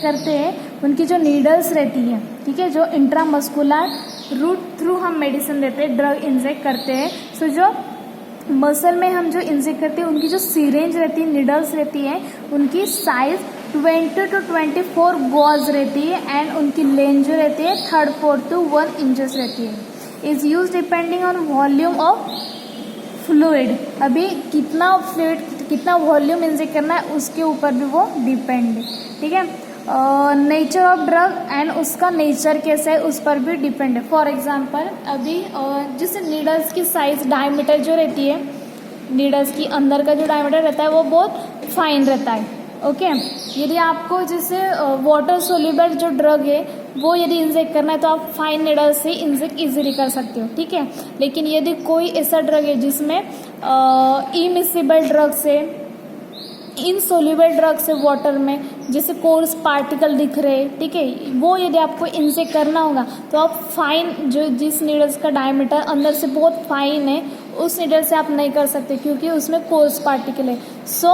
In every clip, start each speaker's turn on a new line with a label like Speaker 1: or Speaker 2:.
Speaker 1: करते हैं उनकी जो नीडल्स रहती है, ठीक है, जो इंट्रामस्कुलर रूट थ्रू हम मेडिसिन देते हैं, ड्रग इंजेक्ट करते हैं। सो जो मसल में हम जो इंजेक्ट करते हैं उनकी जो सीरेंज रहती है, नीडल्स रहती है, उनकी साइज 20 to 24 गॉज रहती है एंड उनकी लेंथ जो रहती है 3/4 to 1 इंचेस रहती है। Is use depending on volume of fluid. अभी कितना फ्लूइड, कितना वॉल्यूम इंजेक्ट करना है उसके ऊपर भी वो डिपेंड है, ठीक है। नेचर ऑफ ड्रग एंड उसका नेचर कैसा है उस पर भी डिपेंड है। फॉर एग्जांपल अभी जैसे नीडल्स की साइज, डायमीटर जो रहती है, नीडल्स की अंदर का जो डायमीटर रहता है वो बहुत फाइन रहता है, ओके। यदि आपको जैसे वाटर सोल्यूबल जो ड्रग है वो यदि इंजेक्ट करना है तो आप फाइन नीडल से इंजेक्ट इजीली कर सकते हो, ठीक है। लेकिन यदि कोई ऐसा ड्रग है जिसमें इमिसिबल ड्रग से, इनसोल्यूबल ड्रग से वाटर में जैसे कोर्स पार्टिकल दिख रहे, ठीक है, वो यदि आपको इंजेक्ट करना होगा तो आप फाइन, जो जिस नीडल्स का डायमीटर अंदर से बहुत फाइन है उस नीडल से आप नहीं कर सकते क्योंकि उसमें कोर्स पार्टिकल है। सो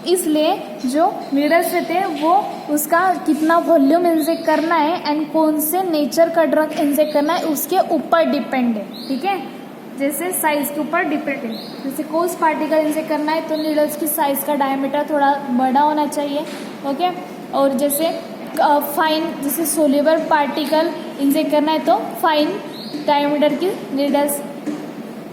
Speaker 1: इसलिए जो नीडल्स रहते हैं वो उसका कितना वॉल्यूम इंजेक्ट करना है एंड कौन से नेचर का ड्रग इंजेक्ट करना है उसके ऊपर डिपेंड है, ठीक है। जैसे साइज के ऊपर डिपेंड है, जैसे कोर्स पार्टिकल इंजेक्ट करना है तो नीडल्स की साइज का डायमीटर थोड़ा बड़ा होना चाहिए, ओके। और जैसे फाइन, जैसे सोल्यूबल पार्टिकल इंजेक्ट करना है तो फाइन डायमीटर की नीडल्स,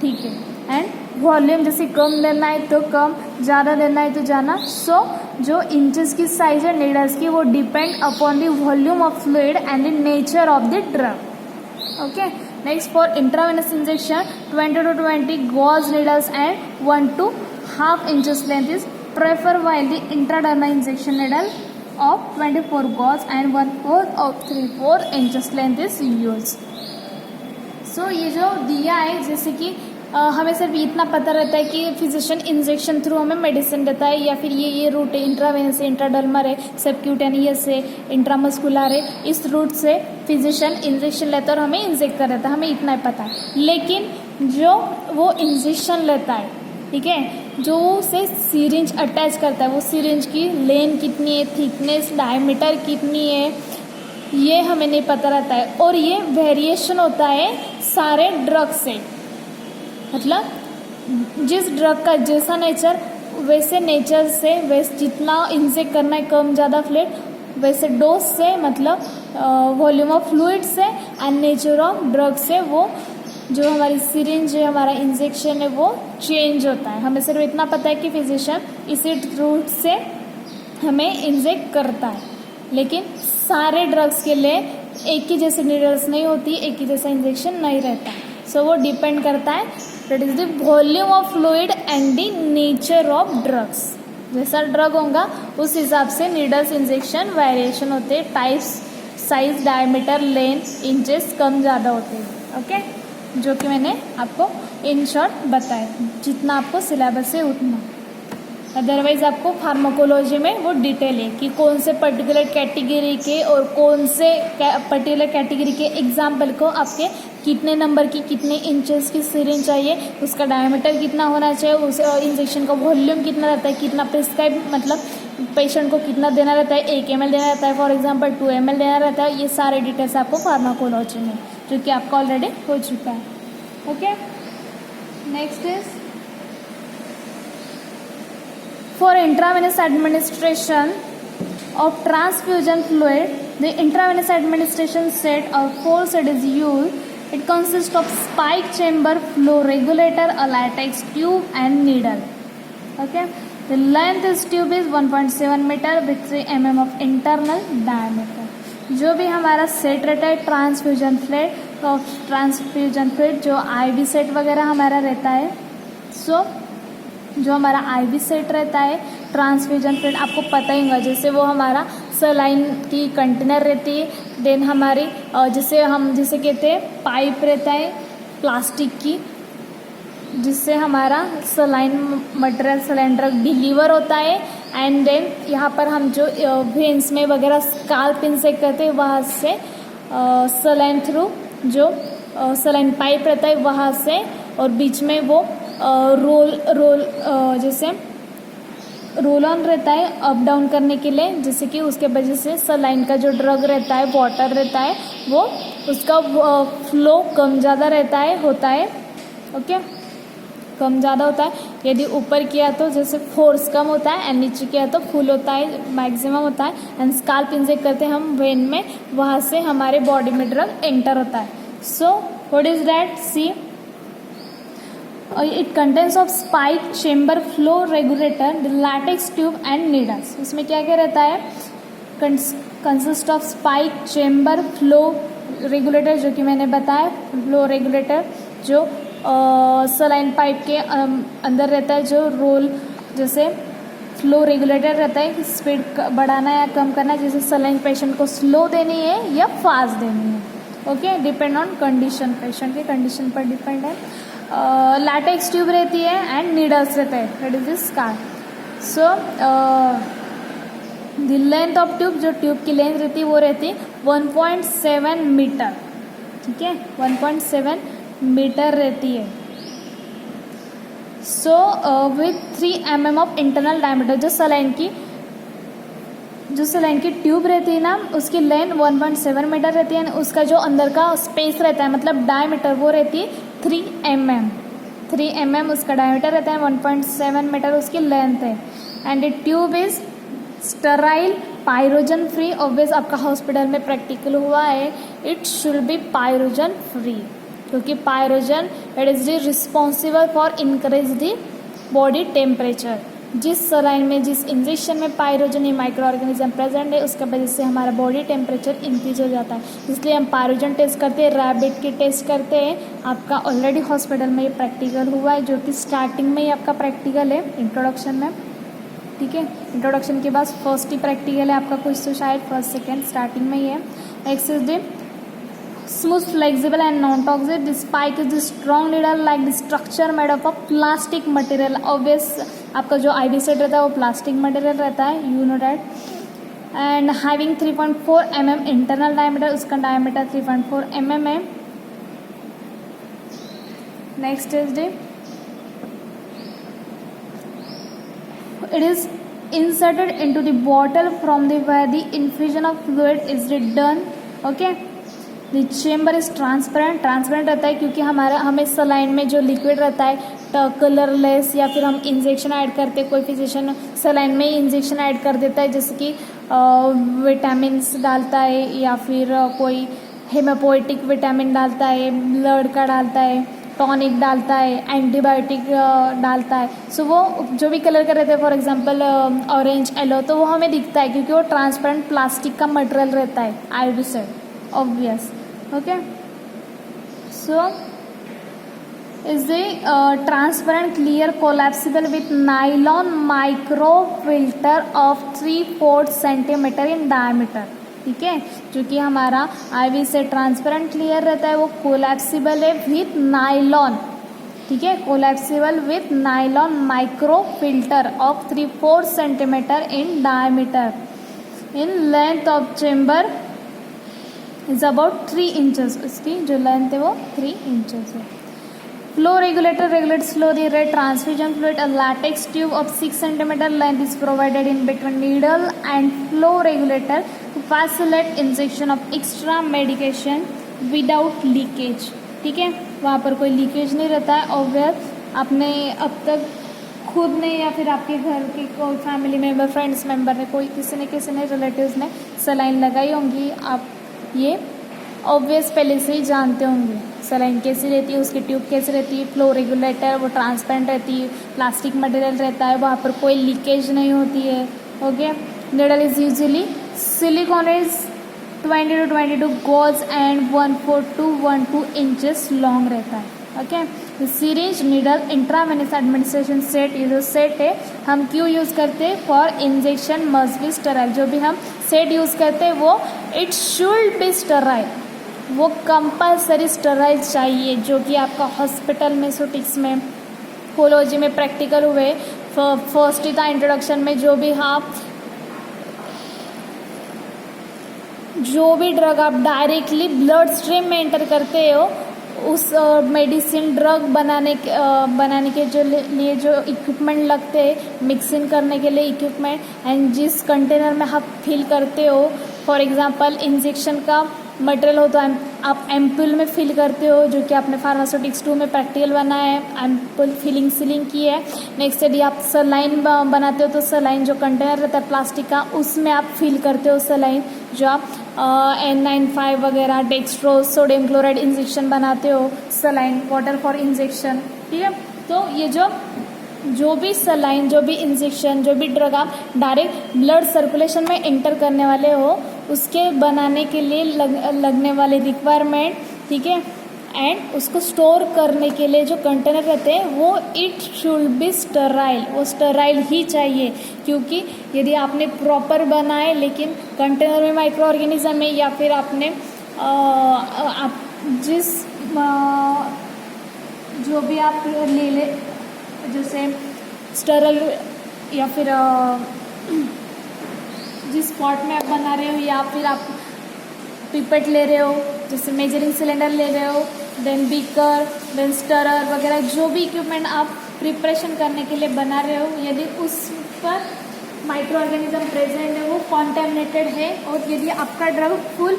Speaker 1: ठीक है। एंड वॉल्यूम जैसे कम देना है तो कम, ज़्यादा देना है तो ज़्यादा। सो जो इंचेस की साइज है नीडल्स की वो depend upon the volume of fluid and the nature of the drug, okay. Next for intravenous injection 20 to 20 gauze needles and 1 to half inches length is prefer, while the intradermal injection needle of 24 gauze and 1/4 of 3/4 inches length is used। सो ये जो दिया है, जैसे कि हमें सिर्फ इतना पता रहता है कि फिजिशियन इंजेक्शन थ्रू हमें मेडिसिन देता है या फिर ये रूट है, इंट्रावेनस है, इंट्राडर्मल है, सबक्यूटेनियस है, इंट्रामस्कुलर है, इस रूट से फिजिशियन इंजेक्शन लेता है और हमें इंजेक्ट कर देता है, हमें इतना ही पता है। लेकिन जो वो इंजेक्शन लेता है, ठीक है, जो उसे सीरिंज अटैच करता है, वो सीरिंज की लेंथ कितनी है, थिकनेस, डायमीटर कितनी है, ये हमें नहीं पता रहता है। और ये वेरिएशन होता है सारे ड्रग से, मतलब जिस ड्रग का जैसा नेचर वैसे नेचर से, वैसे जितना इंजेक्ट करना है कम ज़्यादा फ्लूइड, वैसे डोज से, मतलब वॉल्यूम ऑफ फ्लूइड से एंड नेचर ऑफ ड्रग से वो जो हमारी सिरिंज है, हमारा इंजेक्शन है वो चेंज होता है। हमें सिर्फ इतना पता है कि फिजिशियन इसी रूट से हमें इंजेक्ट करता है, लेकिन सारे ड्रग्स के लिए एक ही जैसे नीडल्स नहीं होती, एक ही जैसा इंजेक्शन नहीं रहता। सो वो डिपेंड करता है, that is the volume of fluid and the nature of drugs. जैसा ड्रग होगा उस हिसाब से नीडल्स इंजेक्शन वेरिएशन होते हैं, types, size, diameter, length, inches कम ज़्यादा होते हैं, ओके। जो कि मैंने आपको इन शॉर्ट बताया, जितना आपको सिलेबस है उतना। अदरवाइज आपको फार्माकोलॉजी में वो डिटेल है कि कौन से पर्टिकुलर कैटेगरी के और कौन से पर्टिकुलर कैटेगरी के एग्जाम्पल को आपके कितने नंबर की, कितने इंचेस की सिरिंज चाहिए, उसका डायमीटर कितना होना चाहिए, उस इंजेक्शन का वॉल्यूम कितना रहता है, कितना प्रिस्क्राइब, मतलब पेशेंट को कितना देना रहता है, 1 ml देना रहता है, फॉर एग्जाम्पल 2 ml देना रहता है। ये सारे डिटेल्स आपको फार्माकोलॉजी में, जो कि आपका ऑलरेडी हो चुका है, okay. Next is for intravenous administration of transfusion fluid, the intravenous administration set or force set is used. It consists of spike chamber, flow regulator, a latex tube and needle, okay. The length is tube is 1.7 meter with 3 mm of internal diameter। जो भी हमारा set रहता है transfusion fluid, जो IV set वगैरह हमारा रहता है, सो जो हमारा IV सेट रहता है, ट्रांसफ्यूजन फ्लूइड आपको पता ही होगा, जैसे वो हमारा सलाइन की कंटेनर रहती है, देन हमारी जैसे कहते हैं पाइप रहता है प्लास्टिक की, जिससे हमारा saline material, saline drug deliver होता है। एंड देन यहाँ पर हम जो वेन्स में वगैरह स्काल्प इंसेक्ट करते हैं, वहाँ से सलाइन थ्रू जो सलाइन पाइप रहता है वहाँ से, और बीच में वो रोल जैसे रोल ऑन रहता है अप डाउन करने के लिए, जैसे कि उसके वजह से सलाइन का जो ड्रग रहता है, वाटर रहता है, वो उसका फ्लो कम ज़्यादा रहता है, होता है, ओके, कम ज़्यादा होता है। यदि ऊपर किया तो जैसे फोर्स कम होता है, एंड नीचे किया तो फुल होता है, मैक्सिमम होता है। एंड स्काल्प इंजेक्ट करते हैं हम वेन में, वहाँ से हमारे बॉडी में ड्रग एंटर होता है। So what is that, see it contents of spike, chamber, flow regulator, latex tube and needles. इसमें क्या क्या रहता है, consist of spike, chamber, flow regulator जो कि मैंने बताया, फ्लो रेगुलेटर जो सलाइन पाइप के अंदर रहता है, जो रोल जैसे फ्लो रेगुलेटर रहता है कि स्पीड बढ़ाना या कम करना, जैसे सलाइन पेशेंट को स्लो देनी है या फास्ट देनी है, okay, depend on condition, patient के कंडीशन पर डिपेंड है। लैटेक्स ट्यूब रहती है एंड नीडल्स रहता है, that is this scar. So the length of tube, जो ट्यूब की लेंथ रहती है वो रहती है 1.7 मीटर, ठीक है, 1.7 मीटर रहती है। So with 3 mm of internal diameter, जो सलाइन की ट्यूब रहती है ना, उसकी लेंथ 1.7 मीटर रहती है, उसका जो अंदर का स्पेस रहता है मतलब डायमीटर, वो रहती है 3 mm, 3 mm उसका डायमीटर रहता है, 1.7 मीटर उसकी लेंथ है। And the tube is sterile, pyrogen free. Obvious आपका हॉस्पिटल में प्रैक्टिकल हुआ है, it should be pyrogen free, क्योंकि pyrogen it is the responsible for increase the body temperature. जिस सलाइन में, जिस इंजेक्शन में पायरोजन या माइक्रो ऑर्गेनिज्म प्रेजेंट है, उसके वजह से हमारा बॉडी टेम्परेचर इंक्रीज हो जाता है, इसलिए हम पायरोजन टेस्ट करते हैं, रैबिट की टेस्ट करते हैं। आपका ऑलरेडी हॉस्पिटल में ये प्रैक्टिकल हुआ है, जो कि स्टार्टिंग में ही आपका प्रैक्टिकल है इंट्रोडक्शन में, ठीक है, इंट्रोडक्शन के बाद फर्स्ट ही प्रैक्टिकल है आपका, कुछ तो शायद फर्स्ट सेकेंड स्टार्टिंग में ही है। Next is the smooth, flexible and non-toxic. The spike is the strong needle like the structure made up of plastic material. Obvious आपका जो IV सेट रहता है वो प्लास्टिक मटेरियल रहता है, you know that. And having 3.4 mm internal diameter, उसका diameter 3.4 mm है. Next is the it is inserted into the bottle from the where the infusion of fluid is done. Okay. The chamber is transparent रहता है, क्योंकि हमें saline में जो liquid रहता है कलरलेस, या फिर हम इंजेक्शन ऐड करते हैं, कोई फिजिशियन सलाइन में ही इंजेक्शन ऐड कर देता है, जैसे कि विटामिन्स डालता है, या फिर कोई हेमोपोएटिक विटामिन डालता है, ब्लड का डालता है, टॉनिक डालता है, एंटीबायोटिक डालता है। सो वो जो भी कलर का रहता है, फॉर एग्जांपल ऑरेंज, येलो, तो वो हमें दिखता है क्योंकि वो ट्रांसपेरेंट प्लास्टिक का मटेरियल रहता है, IV set, obvious, okay. So is the transparent, clear, collapsible with nylon microfilter of 3/4 centimeter in diameter, ठीक है, जो कि हमारा IV से ट्रांसपेरेंट क्लियर रहता है, वो कोलैप्सिबल है विथ नाइलॉन, ठीक है, collapsible with nylon microfilter of 3/4 centimeter in diameter, in length of chamber is about 3 inches, उसकी जो लेंथ है वो 3 इंचेस है। Flow regulator regulates flow the rate transfusion fluid, a latex tube of 6 centimeter length is provided in between needle and flow regulator to facilitate injection of extra medication without leakage, ठीक है, वहाँ पर कोई leakage नहीं रहता है। Obvious आपने अब तक खुद ने या फिर आपके घर के कोई फैमिली मेम्बर, फ्रेंड्स मेम्बर ने, कोई किसी ने रिलेटिव्स ने सलाइन लगाई होंगी, आप ये ऑब्वियस पहले से ही जानते होंगे सलाइन कैसी रहती है, उसकी ट्यूब कैसी रहती है, फ्लो रेगुलेटर वो ट्रांसपेरेंट रहती है, प्लास्टिक मटेरियल रहता है, वहाँ पर कोई लीकेज नहीं होती है, okay. Needle is usually silicon is 20 to 22 gauge and 1/4 to 1/2 inches long रहता है, okay. Series needle intravenous administration set, ये जो सेट है हम क्यों यूज़ करते हैं, for injection must be sterile. जो भी हम सेट यूज़ करते हैं वो इट शुड बी स्टेराइल, वो कंपल्सरी स्टेराइल चाहिए, जो कि आपका हॉस्पिटल में, सोटिक्स में, कोलॉजी में प्रैक्टिकल हुए। फर्स्ट ही था इंट्रोडक्शन में, जो भी ड्रग आप डायरेक्टली ब्लड स्ट्रीम में एंटर करते हो उस मेडिसिन ड्रग बनाने के जो लिए जो इक्विपमेंट लगते हैं, मिक्सिंग करने के लिए इक्विपमेंट, एंड जिस कंटेनर में आप फिल करते हो, फॉर एग्जांपल इंजेक्शन का मटेरियल हो तो आप एम्पुल में फिल करते हो, जो कि आपने फार्मास्यूटिक्स 2 में प्रैक्टिकल बनाया है, एम्पुल फिलिंग सीलिंग की है। नेक्स्ट यदि आप सलाइन बनाते हो तो सलाइन जो कंटेनर रहता है प्लास्टिक का, उसमें आप फिल करते हो सलाइन, जो आप N95 वगैरह, डेक्स्ट्रोज, सोडियम क्लोराइड इंजेक्शन बनाते हो, सलाइन वाटर फॉर इंजेक्शन, ठीक है। तो ये जो भी सलाइन, जो भी इंजेक्शन, जो भी ड्रग आप डायरेक्ट ब्लड सर्कुलेशन में एंटर करने वाले हो, उसके बनाने के लिए लगने वाले रिक्वायरमेंट, ठीक है, एंड उसको स्टोर करने के लिए जो कंटेनर रहते हैं वो इट शुड बी स्टराइल, वो स्टराइल ही चाहिए। क्योंकि यदि आपने प्रॉपर बनाए लेकिन कंटेनर में माइक्रो ऑर्गेनिज्म है, या फिर आपने आप जिस जो भी आप ले जैसे स्टरल, या फिर जिस पॉट में आप बना रहे हो, या फिर आप पिपेट ले रहे हो, जैसे मेजरिंग सिलेंडर ले रहे हो, देन बीकर, देन स्टरर वगैरह, जो भी इक्विपमेंट आप प्रिपरेशन करने के लिए बना रहे हो, यदि उस पर माइक्रो ऑर्गेनिज्म प्रेजेंट है, वो कॉन्टेमिनेटेड है, और यदि आपका ड्रग फुल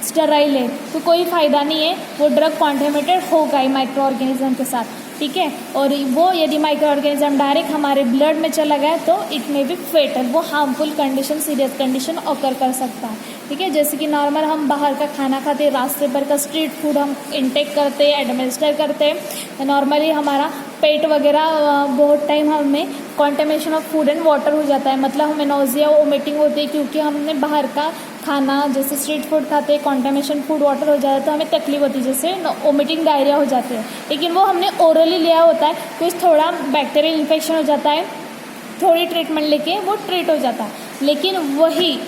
Speaker 1: स्टराइल है तो कोई फ़ायदा नहीं है, वो ड्रग कॉन्टेमिनेटेड होगा ही माइक्रो ऑर्गेनिज्म के साथ, ठीक है। और वो यदि माइक्रो ऑर्गेनिज्म डायरेक्ट हमारे ब्लड में चला गया तो इट मे बी फेटल, वो harmful condition, serious condition occur कर सकता है, ठीक है। जैसे कि नॉर्मल हम बाहर का खाना खाते हैं, रास्ते पर का स्ट्रीट फूड हम इनटेक करते हैं, एडमिनिस्टर करते हैं, नॉर्मली हमारा पेट वगैरह बहुत टाइम हमें contamination of food and water हो जाता है, मतलब हमें नोजिया वोमिटिंग होती है, क्योंकि हमने बाहर का खाना जैसे स्ट्रीट फूड खाते हैं, कॉन्टेमिनेशन फूड वाटर हो जाता है तो हमें तकलीफ होती है, जैसे वोमिटिंग डायरिया हो जाते हैं। लेकिन वो हमने ओरली लिया होता है, कुछ थोड़ा बैक्टीरियल इन्फेक्शन हो जाता है, थोड़ी ट्रीटमेंट लेके वो ट्रीट हो जाता है। लेकिन वही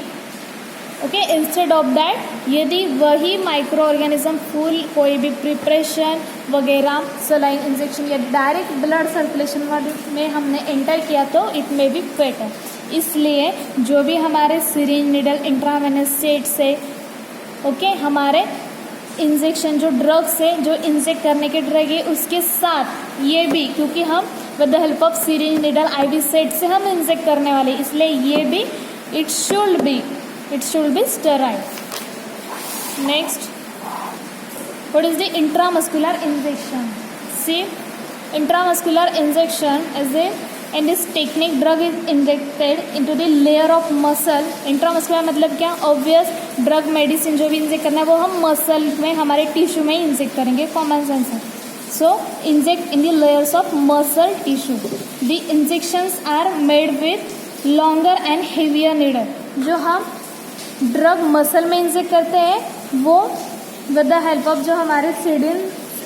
Speaker 1: ओके, इंस्टेड ऑफ दैट यदि वही माइक्रो ऑर्गेनिज्म फुल कोई भी प्रिपरेशन वगैरह, सलाइन इंजेक्शन या डायरेक्ट ब्लड सर्कुलेशन में हमने एंटर किया तो इट मे बी फेटल। इसलिए जो भी हमारे सिरिंज, निडल, इंट्रावेनस सेट से ओके, हमारे इंजेक्शन जो ड्रग से जो इंजेक्ट करने के ड्रग है, उसके साथ ये भी, क्योंकि हम with the help of syringe, needle, IV set से हम इंजेक्ट करने वाले, इसलिए ये भी it should B sterile. Next, what is the intramuscular injection? See, intramuscular injection is in this technique drug is injected into the layer of muscle. Intramuscular मतलब क्या? Obvious drug medicine जो भी इंजेक्ट करना है वो हम मसल में, हमारे टिश्यू में इंजेक्ट करेंगे, कॉमन सेंस है। So inject in the layers of muscle tissue. The injections are made with longer and heavier needle. जो हम ड्रग मसल में इंजेक्ट करते हैं वो विद द हेल्प ऑफ जो हमारे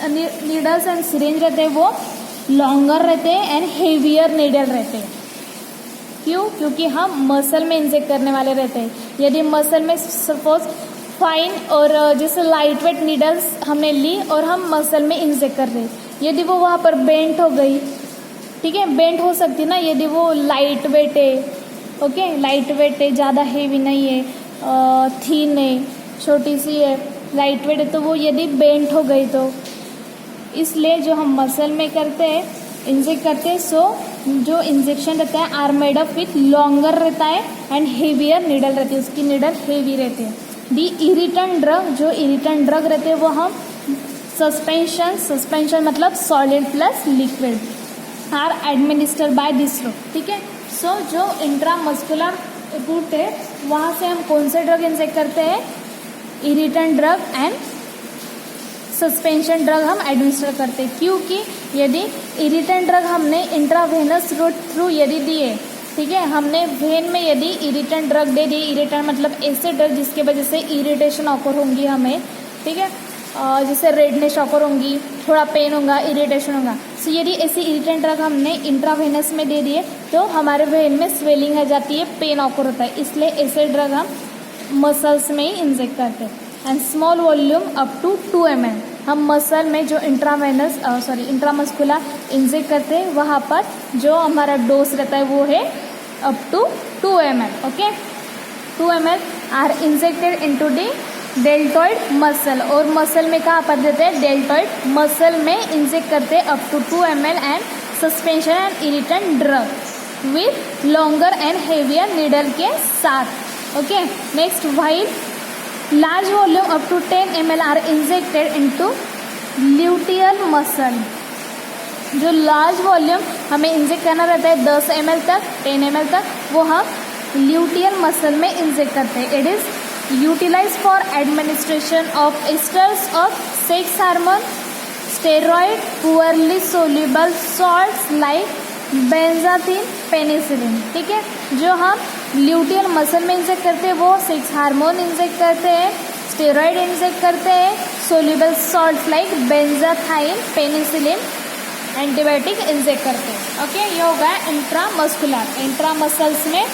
Speaker 1: नीडल्स एंड सिरिंज रहते हैं वो लॉन्गर रहते हैं एंड हेवियर नीडल रहते हैं। क्यों? क्योंकि हम मसल में इंजेक्ट करने वाले रहते हैं। यदि मसल में सपोज फाइन और जैसे लाइट वेट नीडल्स हमने ली और हम मसल में इंजेक्ट कर रहे, यदि वो वहाँ पर बेंट हो गई, ठीक है, बेंट हो सकती है ना, यदि वो लाइट वेट है, ओके, लाइट वेट है, ज़्यादा हेवी नहीं है, थीन है, छोटी सी है, लाइट वेट है, तो वो यदि बेंट हो गई तो इसलिए जो हम मसल में करते हैं, इंजेक्ट करते हैं, सो जो इंजेक्शन रहता है are made up with longer रहता है एंड हेवियर नीडल रहती है, उसकी नीडल हेवी रहती है। दी इरिटेंट ड्रग, जो इरिटेंट ड्रग रहते हैं वो हम सस्पेंशन मतलब solid plus liquid are administer by this route, ठीक है। सो जो इंट्रामस्कुलर रूट है वहाँ से हम कौन से ड्रग इंजेक्ट करते हैं, irritant drug and suspension drug हम एडमिनिस्टर करते हैं। क्योंकि यदि इरिटेंट ड्रग हमने इंट्रावेनस रूट थ्रू यदि दिए, ठीक है, हमने वेन में यदि इरिटेंट ड्रग दे दिए, इरिटेंट मतलब ऐसे ड्रग जिसके वजह से इरिटेशन ऑकर होंगी हमें, ठीक है, जैसे रेडनेस ऑकर होंगी, थोड़ा पेन होगा, इरिटेशन होगा। सो यदि ऐसी इरिटेंट ड्रग हमने इंट्रावेनस में दे दिए तो हमारे वेन में स्वेलिंग आ जाती है, पेन ऑकर होता है, इसलिए ऐसे ड्रग हम मसल्स में ही इंजेक्ट करते हैं। And small volume up to 2 ml हम मसल में जो इंट्रामस्कुलर इंजेक्ट करते हैं वहाँ पर जो हमारा डोज रहता है वो है up to 2 ml, okay. 2 ml are injected into the deltoid muscle, और मसल में कहाँ पर देते हैं, डेल्टॉइड मसल में इंजेक्ट करते हैं up to 2 ml and suspension and irritant drug with longer and heavier needle के साथ। Okay, next while large volume up to 10 ml are injected into luteal muscle. जो लार्ज वॉल्यूम हमें inject करना रहता है 10 ml तक, 10 ml तक, वो हम ल्यूटियल मसल में इंजेक्ट करते हैं। It is utilise for administration of esters of sex hormone, steroid, poorly soluble salts like benzathine, penicillin. ठीक है, जो हम ल्यूटियल मसल में इंजेक्ट करते हैं वो सेक्स हार्मोन इंजेक्ट करते हैं, स्टेरॉइड इंजेक्ट करते हैं, soluble salts like benzathine, penicillin, antibiotic inject करते हैं। ओके, ये हो गया इंट्रामस्कुलर। इंट्रामसल्स में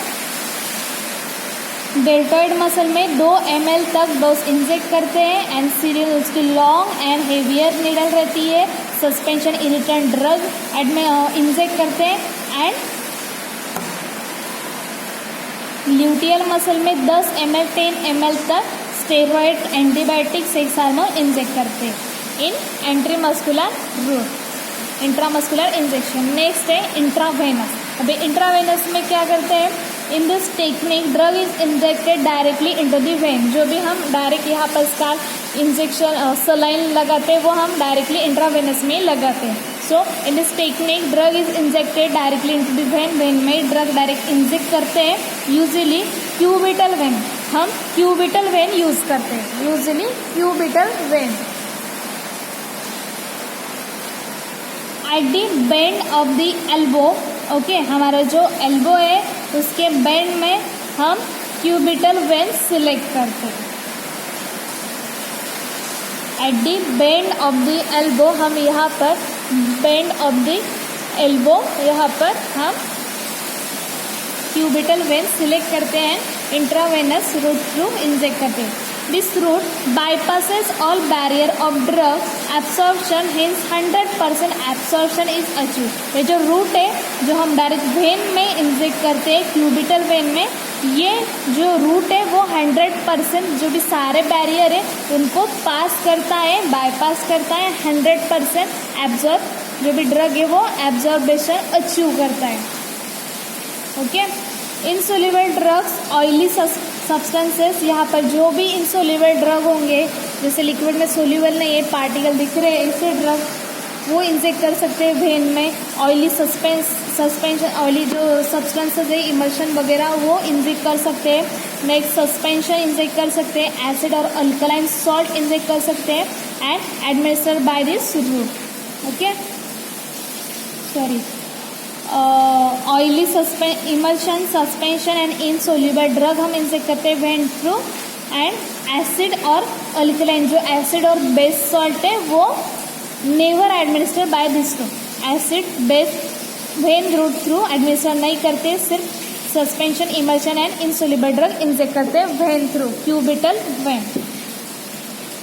Speaker 1: डेल्टॉइड मसल में 2 ml तक डोज इंजेक्ट करते हैं एंड सीरियल उसकी लॉन्ग एंड हेवियर नीडल रहती है, सस्पेंशन इरिटेंट ड्रग इंजेक्ट करते हैं एंड ल्यूटियल मसल में 10 ml 10 ml तक steroid, antibiotic, sex hormone inject करते हैं इन एंट्रीमस्कुलर रूट, इंट्रामस्कुलर इंजेक्शन। नेक्स्ट है इंट्रावेनस। अभी इंट्रावेनस में क्या करते हैं, इन this technique drug is injected directly into the when. जो भी हम डायरेक्ट यहाँ पर इसका इंजेक्शन सलाइन लगाते हैं वो हम डायरेक्टली इंट्रावेनस में लगाते हैं। So in this technique drug is injected directly into the vein. Vein में ड्रग डायरेक्ट इंजेक्ट करते हैं, यूजुअली क्यूबिटल वेन। हम क्यूबिटल वेन यूज करते हैं, usually cubital vein. At the bend of the elbow, okay, हमारा जो elbow है उसके बेंड में हम क्यूबिटल वेन सिलेक्ट करते हैं। Eight the bend of the elbow, हम यहाँ पर बेंड ऑफ द एल्बो यहाँ पर हम क्यूबिटल वेन सिलेक्ट करते हैं, इंट्रावेनस रूट थ्रू इंजेक्ट करते हैं। This route bypasses all barrier of drug absorption, hence 100% absorption is achieved। ये जो रूट है जो हम डायरेक्ट वेन में इंजेक्ट करते हैं क्यूबिटल वेन में, ये जो रूट है वो 100% जो भी सारे बैरियर है उनको पास करता है, बाईपास करता है, 100% एब्जॉर्ब, जो भी ड्रग है वो एब्जॉर्बेशन अचीव करता है। Okay, insoluble drugs, oily substances, यहाँ पर जो भी इनसोल्यूबल ड्रग होंगे, जैसे लिक्विड में सोल्यूबल नहीं है, पार्टिकल दिख रहे हैं, ऐसे ड्रग वो इंजेक्ट कर सकते हैं वेन में। ऑयली सस्पेंशन, ऑयली जो सब्सटेंसेस है, इमल्शन वगैरह वो इंजेक्ट कर सकते हैं। नेक्स्ट सस्पेंशन इंजेक्ट कर सकते हैं, एसिड और अल्कलाइन सॉल्ट इंजेक्ट कर सकते हैं and administer by this route. Okay, sorry, oily emulsion, suspension and insoluble drug हम इंजेक्ट करते हैं वेन थ्रू, एंड एसिड और अल्कलाइन, जो एसिड और बेस सॉल्ट है वो never administer by this route. Acid base vein route through administer नहीं करते, सिर्फ suspension, emulsion and insoluble drug inject करते हैं vein through, cubital vein.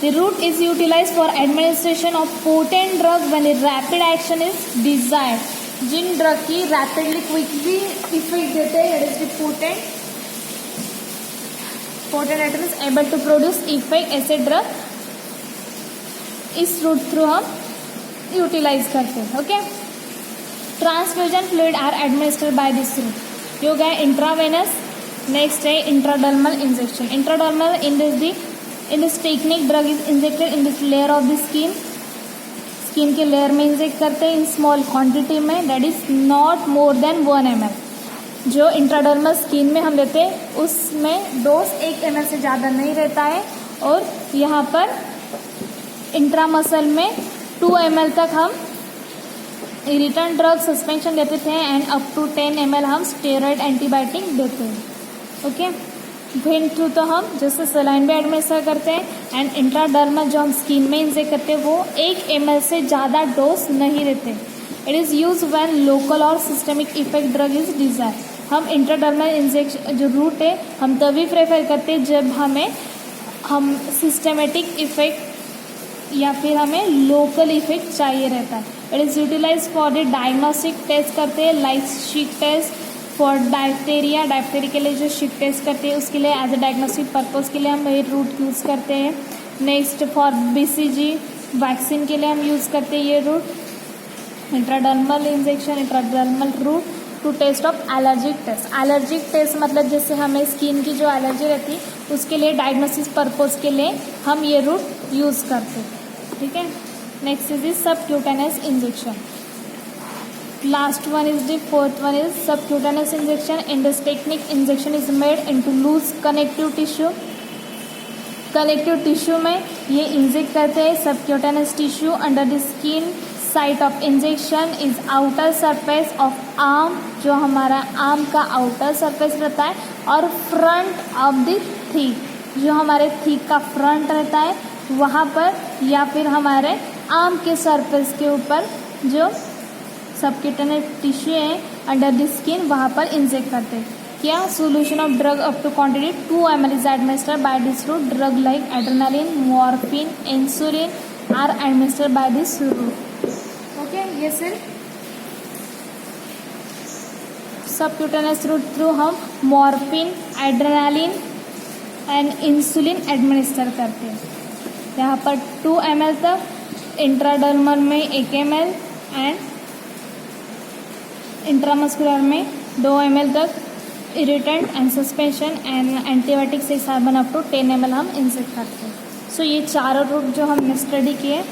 Speaker 1: The route is utilise for administration of potent drug when the rapid action is desired. जिन drug की rapidly quickly effect देते हैं, it is potent, potent it is able to produce effect, ऐसे drug इस route through हम utilise करते हैं। Okay, transfusion fluid are administered by this route. ये हो गया इंट्रावेनस। नेक्स्ट है intradermal injection. Intradermal in this technique drug is injected in this layer of the skin के लेयर में इंजेक्ट करते हैं इन स्मॉल क्वांटिटी में, that is not more than 1 ml। जो इंट्राडर्मल स्किन में हम लेते हैं उसमें डोज 1 ml से ज़्यादा नहीं रहता है, और यहाँ पर इंट्रामसल में 2 ml तक हम इरिटेंट ड्रग सस्पेंशन देते थे एंड अप टू 10 ml हम स्टेरॉइड एंटीबायोटिक देते हैं। ओके, वेन थ्रू तो हम जैसे सलाइन भी एडमिनिस्टर करते हैं, एंड इंट्राडर्मल जो हम स्किन में इंजेक्ट करते हैं वो 1 ml से ज़्यादा डोज नहीं रहते। It is use when local और systemic effect drug is desire. हम इंट्राडर्मल इंजेक्शन जो रूट है हम तभी प्रेफर करते हैं जब हम सिस्टमेटिक इफेक्ट या फिर हमें लोकल इफेक्ट चाहिए रहता है। It is utilise for the diagnostic test करते हैं, like Schick test, for diphtheria, diphtheria के लिए जो शिफ्ट टेस्ट करते हैं उसके लिए एज ए डायग्नोस्टिक पर्पस के लिए हम ये रूट यूज़ करते हैं। नेक्स्ट फॉर BCG वैक्सीन के लिए हम यूज़ करते हैं ये route. Intradermal injection, intradermal route to test of allergic test. Allergic test मतलब जैसे हमें स्किन की जो एलर्जी रहती है उसके लिए डायग्नोसिस पर्पस के लिए हम ये रूट यूज़ करते हैं, ठीक है। Next is the subcutaneous injection. Last one is the fourth one is subcutaneous injection. In this technique, injection is made into loose connective tissue. Connective tissue में ये इंजेक्ट करते हैं subcutaneous tissue under the skin. Site of injection is outer surface of arm, जो हमारा arm का outer surface रहता है, और फ्रंट ऑफ द थीक, जो हमारे थीक का फ्रंट रहता है वहाँ पर, या फिर हमारे आर्म के सरफेस के ऊपर जो सबक्यूटेनियस टिश्यू है अंडर द स्किन वहाँ पर इंजेक्ट करते हैं। क्या solution of drug up to quantity 2 ml is administered by this route. Drug like adrenaline, morphine, insulin are administered by this route. Okay, ये सिर्फ सबक्यूटेनियस रूट थ्रू हम morphine, adrenaline and insulin administer करते हैं। यहाँ पर 2 ml तक, intradermal में 1 ml and intramuscular में 2 ml तक irritant and suspension and antibiotic से हार्मोन अप टू 10 ml हम इंजेक्ट करते हैं। सो ये चारों रूट जो हमने स्टडी किए।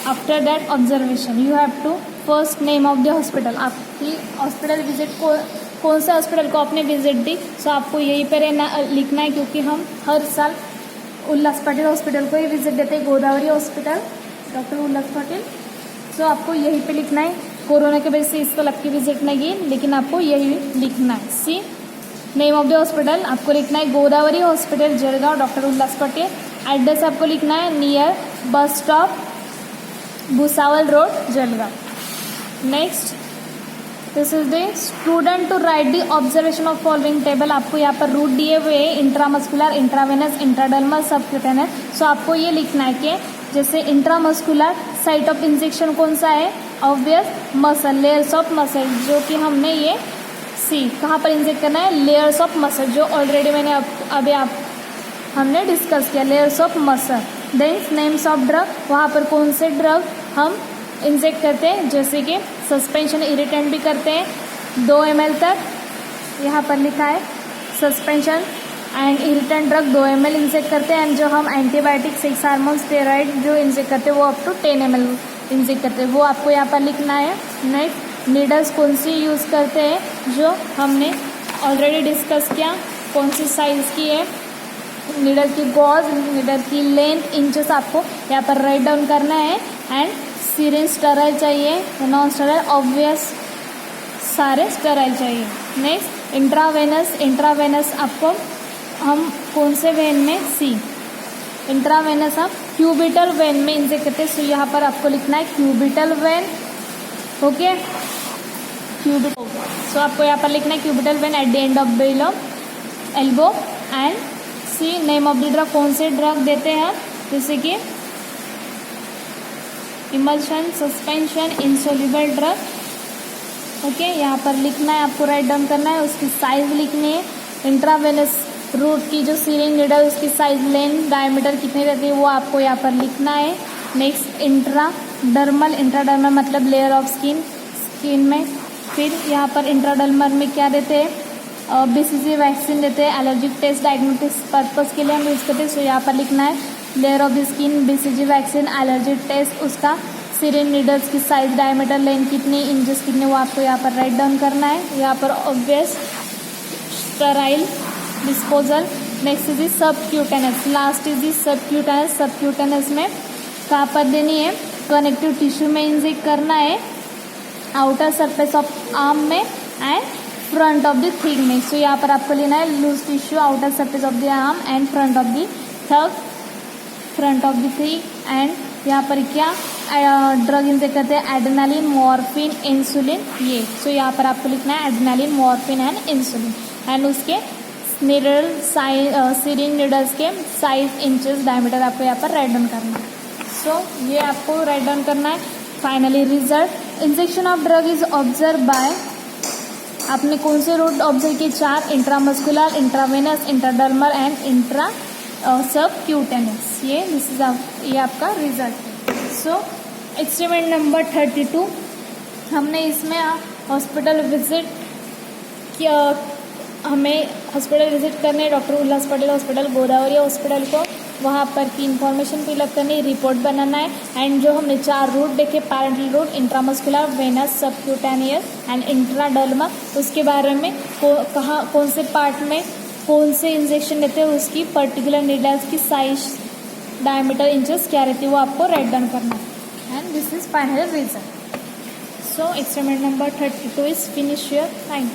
Speaker 1: After that observation you have to first name of the hospital. आपकी हॉस्पिटल विजिट को कौन से हॉस्पिटल को आपने विजिट दी, सो आपको यहीं पर लिखना है, क्योंकि हम हर साल उल्लास पाटिल हॉस्पिटल को ही विजिट देते हैं, गोदावरी हॉस्पिटल, डॉक्टर उल्लास पाटिल। सो आपको यहीं पे लिखना है। कोरोना की वजह से इस साल आपकी विजिट नहीं गई, लेकिन आपको यही लिखना है। See name of the hospital आपको लिखना है Godavari hospital Jalgaon, doctor Ullas Patel. Address आपको लिखना है near bus stop Bhusawal road Jalgaon. Next this is the student to write the observation of following table. आपको यहाँ पर रूट दिए हुए हैं, intramuscular, intravenous, intradermal, subcutaneous. So आपको ये लिखना है कि जैसे इंट्रामस्कुलर साइट ऑफ इंजेक्शन कौन सा है, obvious muscle, layers of muscle, जो कि हमने ये सी कहाँ पर इंजेक्ट करना है, लेयर्स ऑफ मसल, जो ऑलरेडी मैंने अभी हमने डिस्कस किया, layers of muscle. Then names of drug, वहाँ पर कौन से ड्रग हम इंजेक्ट करते हैं, जैसे कि सस्पेंशन इरिटेंट भी करते हैं 2 ml तक, यहाँ पर लिखा है suspension and irritant drug 2 ml inject करते हैं। एंड जो हम एंटीबायोटिक 6 हार्मोन स्टेरॉइड जो इंजेक्ट करते हैं वो अप टू 10 ml इंजेक्ट करते हैं, वो आपको यहाँ पर लिखना है। नेक्स्ट नीडल्स कौन सी यूज़ करते हैं, जो हमने ऑलरेडी डिस्कस किया, कौन सी साइज़ की है नीडल की, गॉज, नीडल की लेंथ, इंचेस आपको यहाँ पर राइट डाउन करना है। एंड सिरिंज स्टेराइल चाहिए, नॉन स्टेराइल, ऑब्वियस सारे स्टेराइल चाहिए। नेक्स्ट इंट्रावेनस, इंट्रावेनस आपको हम कौन से वेन में, सी इंट्रावेनस हम क्यूबिटल वेन में इंजेक्ट करते हैं। सो यहाँ पर आपको लिखना है cubital vein. Okay, cubital, so आपको यहाँ पर लिखना है cubital vein at the end of below elbow. And C name of the drug, कौन से ड्रग देते हैं, जैसे कि emulsion, suspension, insoluble drug. Okay, यहाँ पर लिखना है, आपको राइट डाउन करना है, उसकी साइज लिखनी है। इंट्रावेनस रूट की जो सीरिंज नीडल उसकी साइज, लेंथ, डायमीटर कितनी रहती है वो आपको यहाँ पर लिखना है। नेक्स्ट इंट्राडर्मल, इंट्राडर्मल मतलब लेयर ऑफ स्किन में। फिर यहाँ पर इंट्राडर्मल में क्या देते हैं, BCG वैक्सीन देते हैं, एलर्जिक टेस्ट डायग्नोस्टिक पर्पस के लिए हम यूज़ करते हैं। सो यहाँ पर लिखना है layer of the skin, BCG vaccine, allergic test, उसका सीरिंज नीडल्स की साइज, डायमीटर, लेंथ कितनी, इंचेस कितने, वो आपको यहाँ पर राइट डाउन करना है। यहाँ पर obvious sterile disposal. Next is subcutaneous, last is subcutaneous. Subcutaneous में कहाँ पर देनी है, कनेक्टिव टिश्यू में इंजेक्ट करना है, आउटर सरफेस ऑफ आर्म में and front of the thigh में। सो यहाँ पर आपको लेना है loose tissue, outer surface of the arm and front of the thigh, front of the thigh. And यहाँ पर क्या ड्रग इंजेक्ट करते हैं, एड्रेनालिन, मॉर्फिन, इंसुलिन, ये। सो यहाँ पर आपको लिखना है adrenaline, morphine and insulin. And उसके नीडल साइज, सीरिंज नीडल्स के साइज, इंचेस, डायमीटर आपको यहाँ पर राइट डाउन करना है। सो ये आपको राइट डाउन करना है। Finally result, injection of drug is observe by आपने कौन से रूट ऑब्जर्व किए? 4, intramuscular, intravenous, intradermal and intra subcutaneous. ये आपका रिजल्ट है। सो एक्सपेरिमेंट नंबर 32, हमने इसमें हॉस्पिटल विजिट किया, हमें हॉस्पिटल विजिट करने, doctor Ullas Patel hospital, Godavari hospital को, वहाँ पर की इन्फॉर्मेशन फिलअप करनी, रिपोर्ट बनाना है। एंड जो हमने 4 रूट देखे, parenteral route, intramuscular, venous, subcutaneous and intradermal, उसके बारे में कौन से पार्ट में कौन से इंजेक्शन देते हैं, उसकी पर्टिकुलर नीडल्स की साइज, डायमीटर, इंचेस क्या रहती है, वो आपको राइट डाउन करना है। And this is final result. So experiment number 32 is finish here. Thank you.